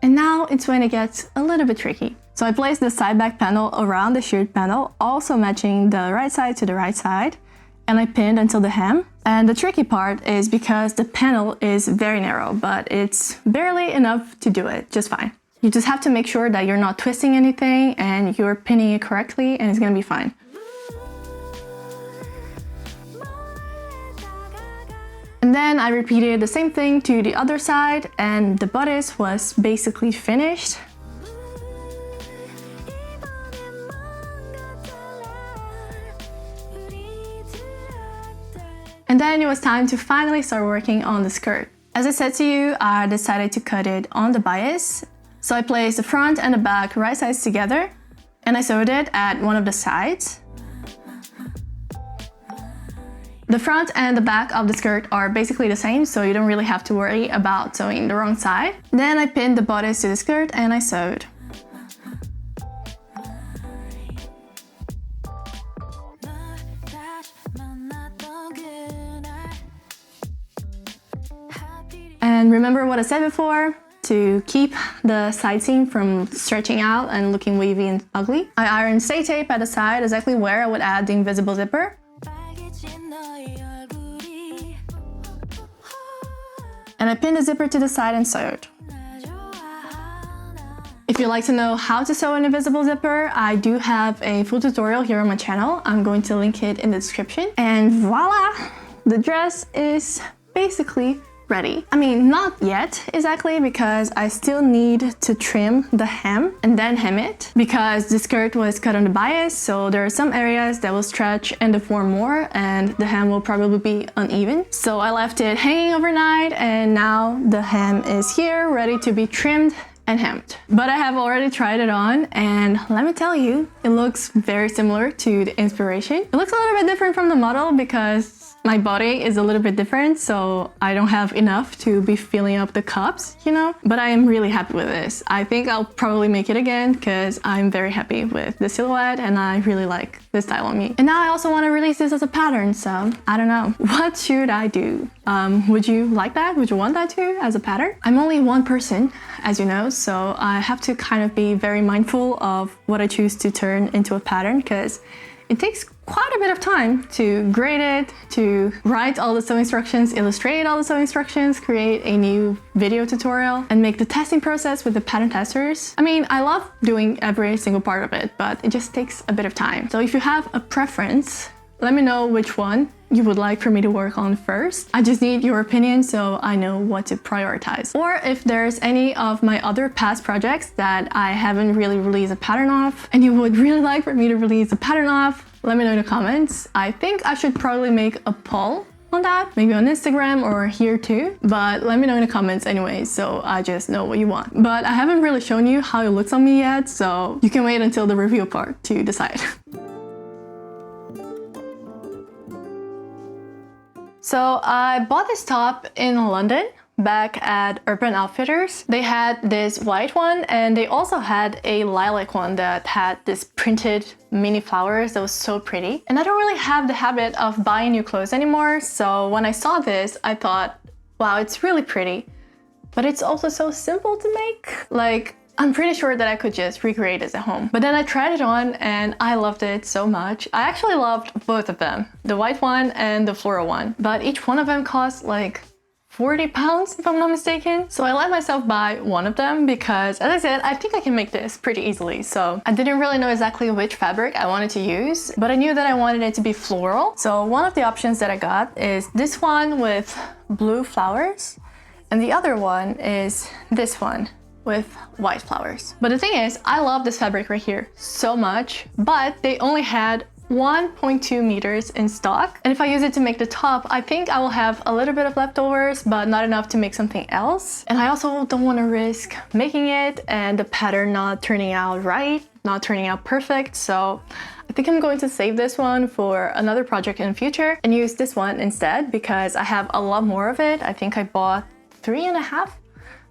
And now it's when it gets a little bit tricky. So I placed the side back panel around the sheared panel, also matching the right side to the right side. And I pinned until the hem. And the tricky part is because the panel is very narrow, but it's barely enough to do it just fine. You just have to make sure that you're not twisting anything and you're pinning it correctly and it's gonna be fine. And then I repeated the same thing to the other side and the bodice was basically finished. And then it was time to finally start working on the skirt. As I said to you, I decided to cut it on the bias. So I placed the front and the back right sides together and I sewed it at one of the sides. The front and the back of the skirt are basically the same, so you don't really have to worry about sewing the wrong side. Then I pinned the bodice to the skirt and I sewed. And remember what I said before, to keep the side seam from stretching out and looking wavy and ugly. I ironed stay tape at the side, exactly where I would add the invisible zipper. And I pinned the zipper to the side and sewed. If you'd like to know how to sew an invisible zipper, I do have a full tutorial here on my channel. I'm going to link it in the description. And voila! The dress is basically ready. I mean, not yet exactly, because I still need to trim the hem and then hem it, because the skirt was cut on the bias, so there are some areas that will stretch and deform more, and the hem will probably be uneven. So I left it hanging overnight, and now the hem is here, ready to be trimmed and hemmed. But I have already tried it on, and let me tell you, it looks very similar to the inspiration. It looks a little bit different from the model because my body is a little bit different, so I don't have enough to be filling up the cups, you know? But I am really happy with this. I think I'll probably make it again because I'm very happy with the silhouette and I really like this style on me. And now I also want to release this as a pattern, so I don't know. What should I do? Would you like that? Would you want that too as a pattern? I'm only one person, as you know, so I have to kind of be very mindful of what I choose to turn into a pattern, because it takes quite a bit of time to grade it, to write all the sewing instructions, illustrate all the sewing instructions, create a new video tutorial, and make the testing process with the pattern testers. I mean, I love doing every single part of it, but it just takes a bit of time. So if you have a preference, let me know which one you would like for me to work on first. I just need your opinion so I know what to prioritize. Or if there's any of my other past projects that I haven't really released a pattern of and you would really like for me to release a pattern of, let me know in the comments. I think I should probably make a poll on that, maybe on Instagram or here too, but let me know in the comments anyway, so I just know what you want. But I haven't really shown you how it looks on me yet, so you can wait until the review part to decide. So I bought this top in London back at Urban Outfitters. They had this white one, and they also had a lilac one that had this printed mini flowers that was so pretty. And I don't really have the habit of buying new clothes anymore, so when I saw this, I thought, wow, it's really pretty, but it's also so simple to make. Like, I'm pretty sure that I could just recreate this at home. But then I tried it on and I loved it so much. I actually loved both of them, the white one and the floral one. But each one of them cost like 40 pounds if I'm not mistaken. So I let myself buy one of them because, as I said, I think I can make this pretty easily. So I didn't really know exactly which fabric I wanted to use, but I knew that I wanted it to be floral. So one of the options that I got is this one with blue flowers, and the other one is this one with white flowers. But the thing is, I love this fabric right here so much, but they only had 1.2 meters in stock. And if I use it to make the top, I think I will have a little bit of leftovers, but not enough to make something else. And I also don't want to risk making it and the pattern not turning out right, not turning out perfect. So I think I'm going to save this one for another project in the future and use this one instead, because I have a lot more of it. I think I bought 3.5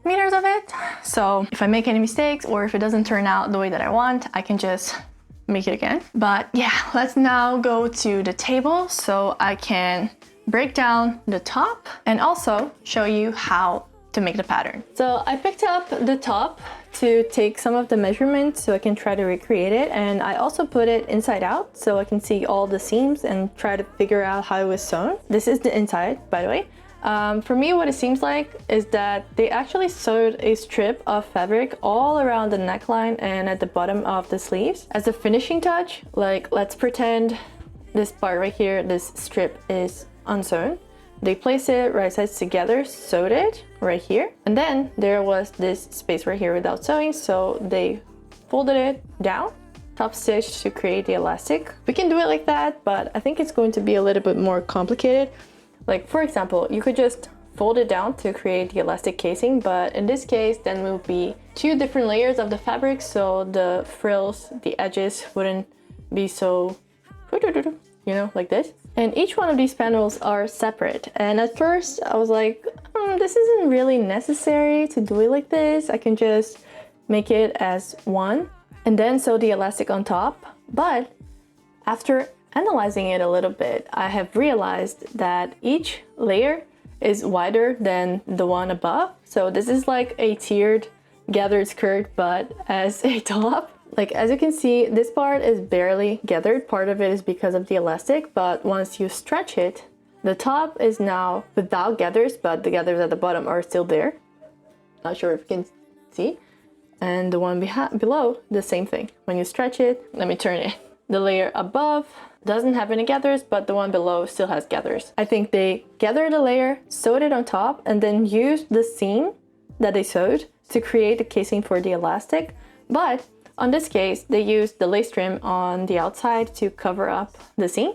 meters of it. So if I make any mistakes or if it doesn't turn out the way that I want, I can just make it again. But yeah, let's now go to the table so I can break down the top and also show you how to make the pattern. So I picked up the top to take some of the measurements so I can try to recreate it, and I also put it inside out so I can see all the seams and try to figure out how it was sewn. This is the inside, by the way. For me, what it seems like is that they actually sewed a strip of fabric all around the neckline and at the bottom of the sleeves. As a finishing touch, like, let's pretend this part right here, this strip is unsewn. They placed it right sides together, sewed it right here, and then there was this space right here without sewing, so they folded it down, top stitched to create the elastic. We can do it like that, but I think it's going to be a little bit more complicated. Like, for example, you could just fold it down to create the elastic casing, but in this case, then will be 2 different layers of the fabric, so the frills, the edges wouldn't be so, you know, like this. And each one of these panels are separate. And at first, I was like, this isn't really necessary to do it like this. I can just make it as one and then sew the elastic on top. But after analyzing it a little bit, I have realized that each layer is wider than the one above. So this is like a tiered gathered skirt, but as a top. Like, as you can see, this part is barely gathered. Part of it is because of the elastic, but once you stretch it, the top is now without gathers, but the gathers at the bottom are still there. Not sure if you can see. And the one below, the same thing. When you stretch it, let me turn it. The layer above doesn't have any gathers, but the one below still has gathers. I think they gathered a layer, sewed it on top, and then used the seam that they sewed to create the casing for the elastic. But on this case, they used the lace trim on the outside to cover up the seam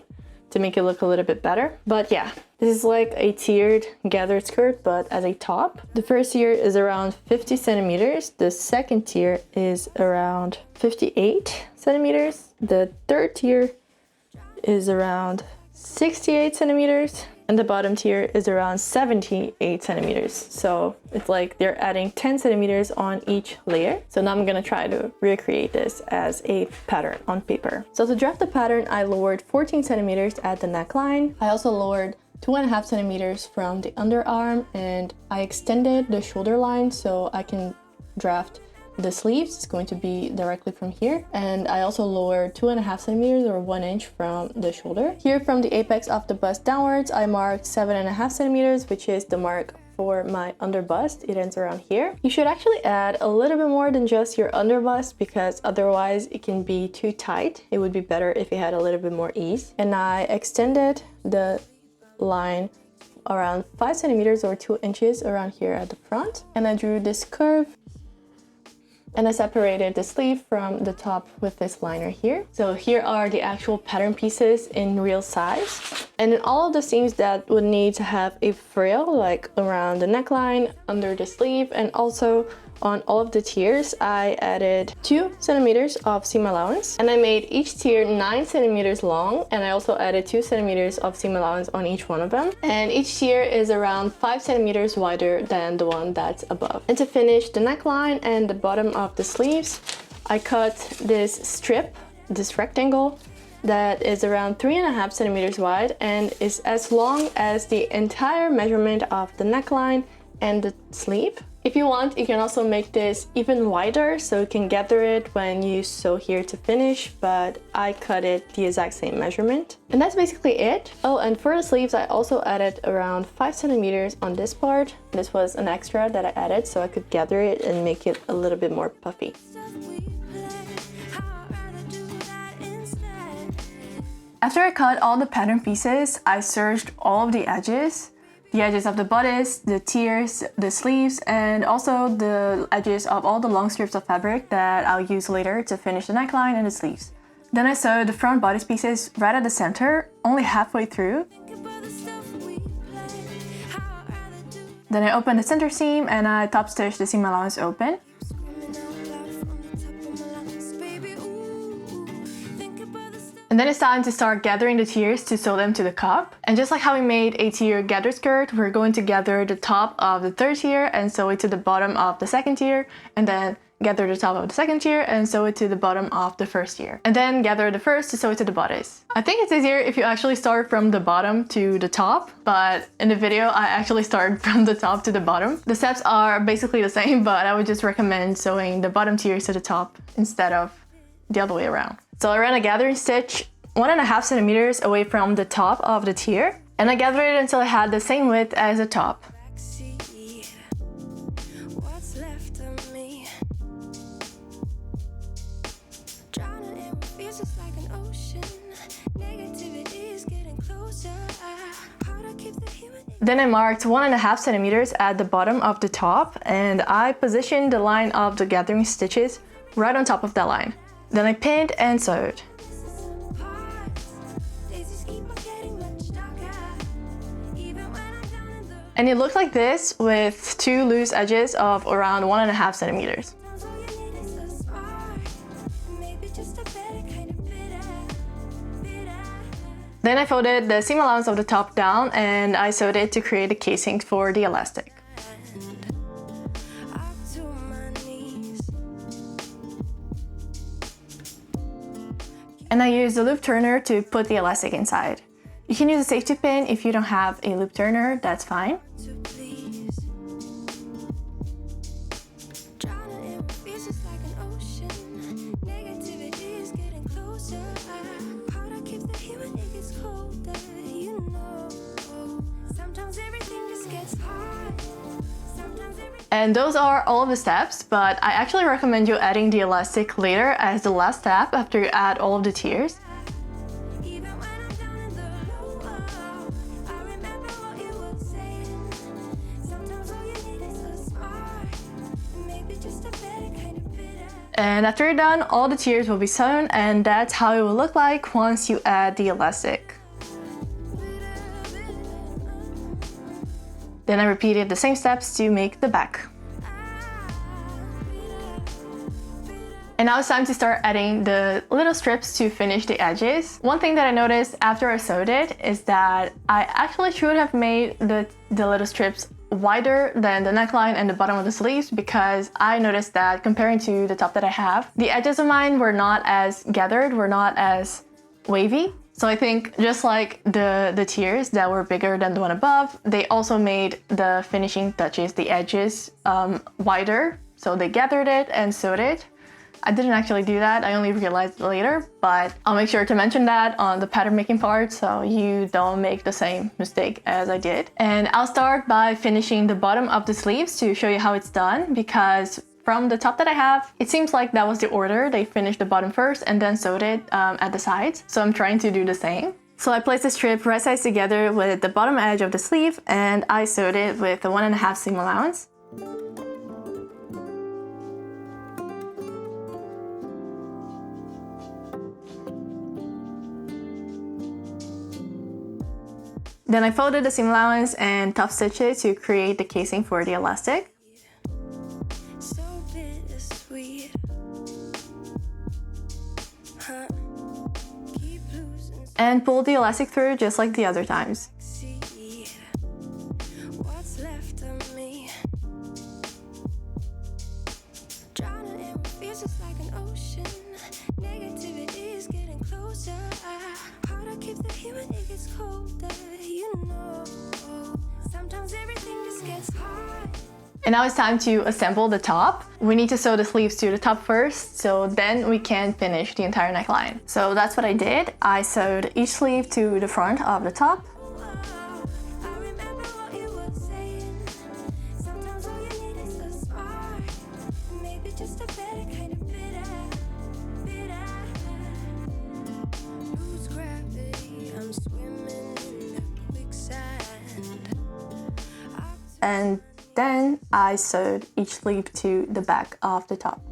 to make it look a little bit better. But yeah, this is like a tiered gathered skirt, but as a top. The first tier is around 50 centimeters. The second tier is around 58 centimeters. The third tier is around 68 centimeters. And the bottom tier is around 78 centimeters. So it's like they're adding 10 centimeters on each layer. So now I'm gonna try to recreate this as a pattern on paper. So to draft the pattern, I lowered 14 centimeters at the neckline. I also lowered 2.5 centimeters from the underarm, and I extended the shoulder line so I can draft the sleeves. It's going to be directly from here. And I also lowered 2.5 centimeters or 1 inch from the shoulder. Here from the apex of the bust downwards, I marked 7.5 centimeters, which is the mark for my under bust. It ends around here. You should actually add a little bit more than just your under bust, because otherwise it can be too tight. It would be better if you had a little bit more ease. And I extended the line around 5 centimeters or 2 inches around here at the front. And I drew this curve. And I separated the sleeve from the top with this liner here. So here are the actual pattern pieces in real size. And in all of the seams that would need to have a frill, like around the neckline, under the sleeve, and also on all of the tiers, I added 2 centimeters of seam allowance. And I made each tier 9 centimeters long, and I also added 2 centimeters of seam allowance on each one of them. And each tier is around 5 centimeters wider than the one that's above. And to finish the neckline and the bottom of the sleeves, I cut this strip, this rectangle, that is around 3.5 centimeters wide and is as long as the entire measurement of the neckline and the sleeve. If you want, you can also make this even wider so you can gather it when you sew here to finish, but I cut it the exact same measurement. And that's basically it. Oh, and for the sleeves, I also added around 5 centimeters on this part. This was an extra that I added so I could gather it and make it a little bit more puffy. After I cut all the pattern pieces, I serged all of the edges of the bodice, the tiers, the sleeves, and also the edges of all the long strips of fabric that I'll use later to finish the neckline and the sleeves. Then I sewed the front bodice pieces right at the center, only halfway through. Then I opened the center seam and I top stitched the seam allowance open. And then it's time to start gathering the tiers to sew them to the cup. And just like how we made a tier gather skirt, we're going to gather the top of the third tier and sew it to the bottom of the second tier, and then gather the top of the second tier and sew it to the bottom of the first tier. And then gather the first to sew it to the bodice. I think it's easier if you actually start from the bottom to the top, but in the video I actually start from the top to the bottom. The steps are basically the same, but I would just recommend sewing the bottom tiers to the top instead of the other way around. So I ran a gathering stitch 1.5 centimeters away from the top of the tier, and I gathered it until I had the same width as the top. Then I marked 1.5 centimeters at the bottom of the top, and I positioned the line of the gathering stitches right on top of that line. Then I pinned and sewed. And it looked like this with 2 loose edges of around 1.5 centimeters. Then I folded the seam allowance of the top down and I sewed it to create a casing for the elastic. And I used a loop turner to put the elastic inside. You can use a safety pin if you don't have a loop turner, that's fine. And those are all of the steps, but I actually recommend you adding the elastic later as the last step after you add all of the tiers. And after you're done, all the tiers will be sewn, and that's how it will look like once you add the elastic. Then I repeated the same steps to make the back. And now it's time to start adding the little strips to finish the edges. One thing that I noticed after I sewed it is that I actually should have made the little strips wider than the neckline and the bottom of the sleeves, because I noticed that comparing to the top that I have, the edges of mine were not as gathered, were not as wavy. So I think just like the tiers that were bigger than the one above, they also made the finishing touches, the edges, wider. So they gathered it and sewed it. I didn't actually do that, I only realized later, but I'll make sure to mention that on the pattern making part so you don't make the same mistake as I did. And I'll start by finishing the bottom of the sleeves to show you how it's done, because from the top that I have, it seems like that was the order. They finished the bottom first and then sewed it at the sides. So I'm trying to do the same. So I placed the strip right sides together with the bottom edge of the sleeve, and I sewed it with a 1.5 seam allowance. Then I folded the seam allowance and top stitched it to create the casing for the elastic. And pull the elastic through just like the other times. And now it's time to assemble the top. We need to sew the sleeves to the top first, so then we can finish the entire neckline. So that's what I did. I sewed each sleeve to the front of the top. And then I sewed each sleeve to the back of the top.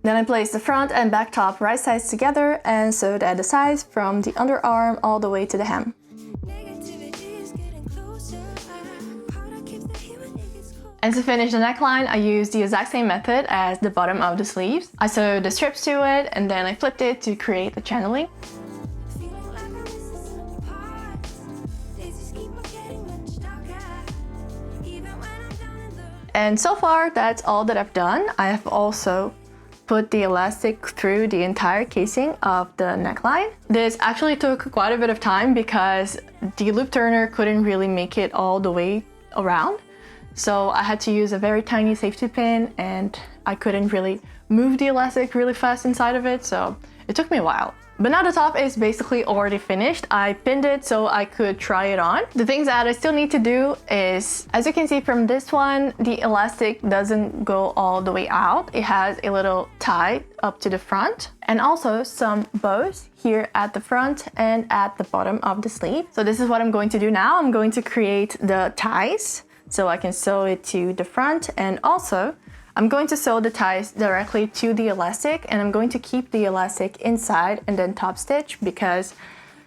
Then I placed the front and back top right sides together and sewed at the sides from the underarm all the way to the hem. And to finish the neckline, I used the exact same method as the bottom of the sleeves. I sewed the strips to it and then I flipped it to create the channeling. And so far, that's all that I've done. I have also put the elastic through the entire casing of the neckline. This actually took quite a bit of time because the loop turner couldn't really make it all the way around. So I had to use a very tiny safety pin and I couldn't really move the elastic really fast inside of it, so it took me a while. But now the top is basically already finished. I pinned it so I could try it on. The things that I still need to do is, as you can see from this one, the elastic doesn't go all the way out. It has a little tie up to the front and also some bows here at the front and at the bottom of the sleeve. So this is what I'm going to do now. I'm going to create the ties so I can sew it to the front, and also I'm going to sew the ties directly to the elastic, and I'm going to keep the elastic inside and then top stitch, because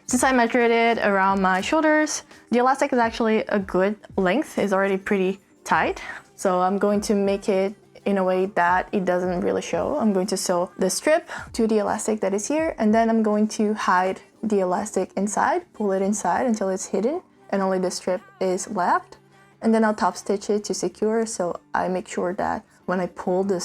since I measured it around my shoulders, the elastic is actually a good length. It's already pretty tight. So I'm going to make it in a way that it doesn't really show. I'm going to sew the strip to the elastic that is here, and then I'm going to hide the elastic inside, pull it inside until it's hidden and only the strip is left. And then I'll top stitch it to secure, so I make sure that when I pull the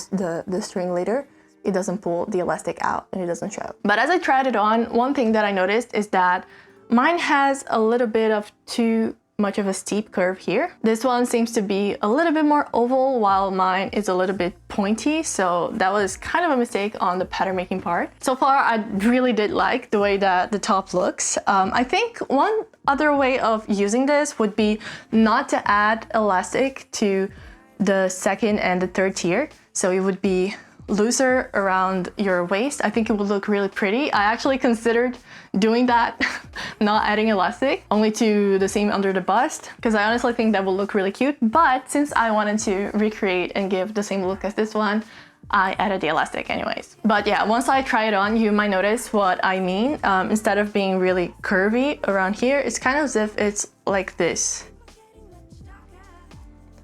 string later, it doesn't pull the elastic out and it doesn't show. But as I tried it on, one thing that I noticed is that mine has a little bit of too much of a steep curve here. This one seems to be a little bit more oval while mine is a little bit pointy, so that was kind of a mistake on the pattern making part. So far, I really did like the way that the top looks. I think one other way of using this would be not to add elastic to the second and the third tier. So it would be looser around your waist, I think it would look really pretty. I actually considered doing that, not adding elastic, only to the seam under the bust, because I honestly think that will look really cute. But since I wanted to recreate and give the same look as this one, I added the elastic anyways. But yeah, once I try it on, you might notice what I mean. Instead of being really curvy around here, it's kind of as if it's like this.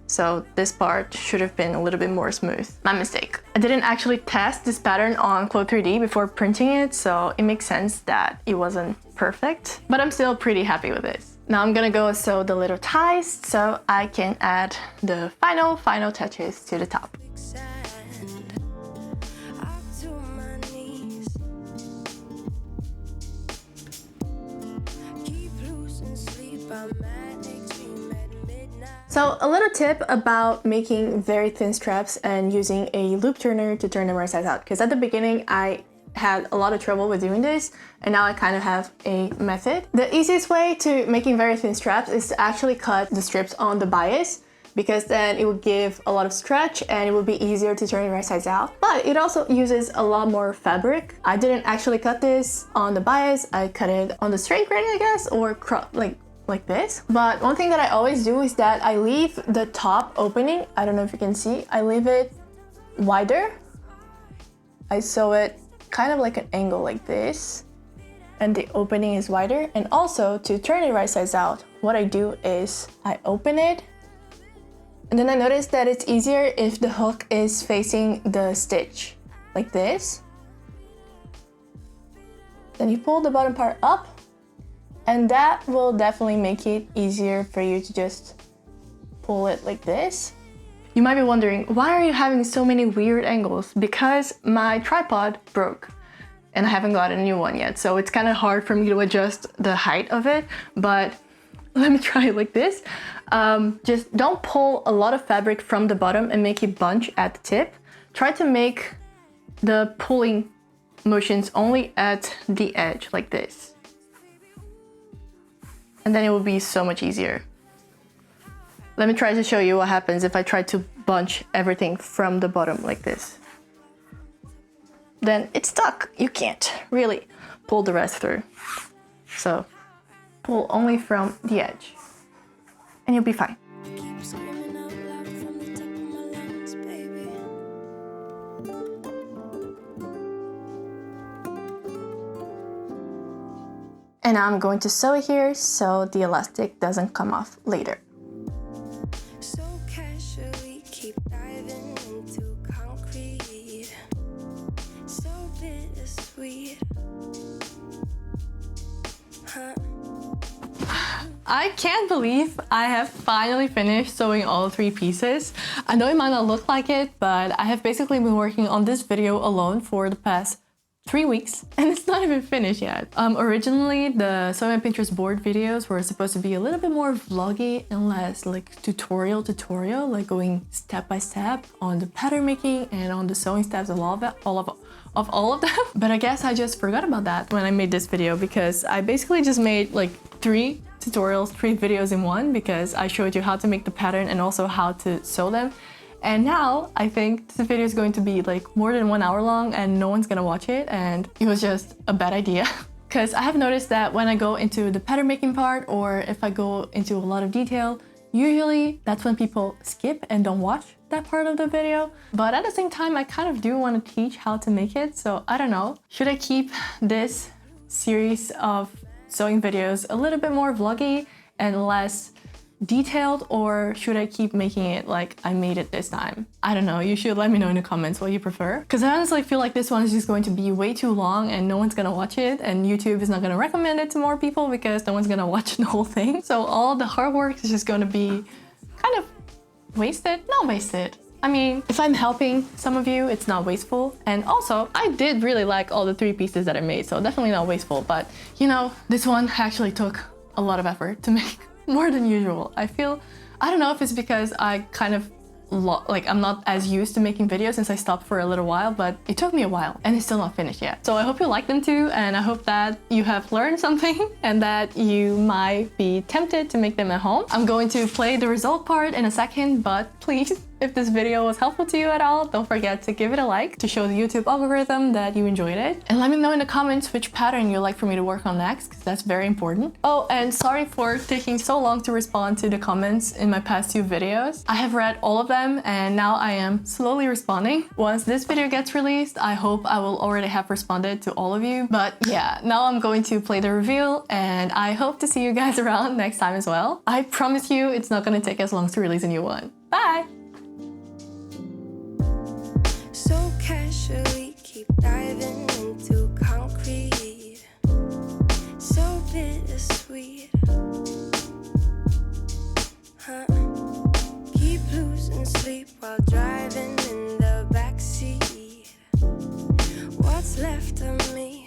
So this part should have been a little bit more smooth. My mistake. I didn't actually test this pattern on Clo 3D before printing it, so it makes sense that it wasn't perfect, but I'm still pretty happy with this. Now I'm gonna go sew the little ties so I can add the final touches to the top. So a little tip about making very thin straps and using a loop turner to turn them right sides out, because at the beginning I had a lot of trouble with doing this, and now I kind of have a method. The easiest way to making very thin straps is to actually cut the strips on the bias, because then it will give a lot of stretch and it will be easier to turn it right sides out. But it also uses a lot more fabric. I didn't actually cut this on the bias, I cut it on the straight grain, I guess, or like this. But one thing that I always do is that I leave the top opening, I don't know if you can see, I leave it wider. I sew it kind of like an angle like this, and the opening is wider. And also to turn it right sides out, what I do is I open it, and then I notice that it's easier if the hook is facing the stitch like this. Then you pull the bottom part up, and that will definitely make it easier for you to just pull it like this. You might be wondering, why are you having so many weird angles? Because my tripod broke and I haven't got a new one yet. So it's kind of hard for me to adjust the height of it, but let me try it like this. Just don't pull a lot of fabric from the bottom and make it bunch at the tip. Try to make the pulling motions only at the edge like this. And then it will be so much easier. Let me try to show you what happens if I try to bunch everything from the bottom like this. Then it's stuck. You can't really pull the rest through. So pull only from the edge and you'll be fine. And now I'm going to sew it here so the elastic doesn't come off later. So casually keep diving into concrete. So bittersweet. I can't believe I have finally finished sewing all 3 pieces. I know it might not look like it, but I have basically been working on this video alone for the past 3 weeks and it's not even finished yet. Originally the Sew My Pinterest board videos were supposed to be a little bit more vloggy and less like tutorial, like going step by step on the pattern making and on the sewing steps of all of them. But I guess I just forgot about that when I made this video, because I basically just made like 3 tutorials, 3 videos in one, because I showed you how to make the pattern and also how to sew them. And now I think this video is going to be like more than 1 hour long and no one's gonna watch it, and it was just a bad idea. Because I have noticed that when I go into the pattern making part, or if I go into a lot of detail, usually that's when people skip and don't watch that part of the video. But at the same time, I kind of do want to teach how to make it, so I don't know. Should I keep this series of sewing videos a little bit more vloggy and less detailed, or should I keep making it like I made it this time? I don't know, you should let me know in the comments what you prefer, because I honestly feel like this one is just going to be way too long and no one's gonna watch it, and YouTube is not gonna recommend it to more people because no one's gonna watch the whole thing. So all the hard work is just gonna be kind of wasted. Not wasted, I mean, if I'm helping some of you, it's not wasteful. And also, I did really like all the 3 pieces that I made, so definitely not wasteful. But you know, this one actually took a lot of effort to make, more than usual. I don't know if it's because I kind of I'm not as used to making videos since I stopped for a little while, but it took me a while and it's still not finished yet. So I hope you like them too, and I hope that you have learned something and that you might be tempted to make them at home. I'm going to play the result part in a second, but please If this video was helpful to you at all, don't forget to give it a like to show the YouTube algorithm that you enjoyed it. And let me know in the comments which pattern you'd like for me to work on next, because that's very important. Oh, and sorry for taking so long to respond to the comments in my past 2 videos. I have read all of them and now I am slowly responding. Once this video gets released, I hope I will already have responded to all of you. But yeah, now I'm going to play the reveal and I hope to see you guys around next time as well. I promise you it's not going to take as long to release a new one. Bye! So casually keep diving into concrete, so bittersweet, huh? Keep losing sleep while driving in the backseat. What's left of me?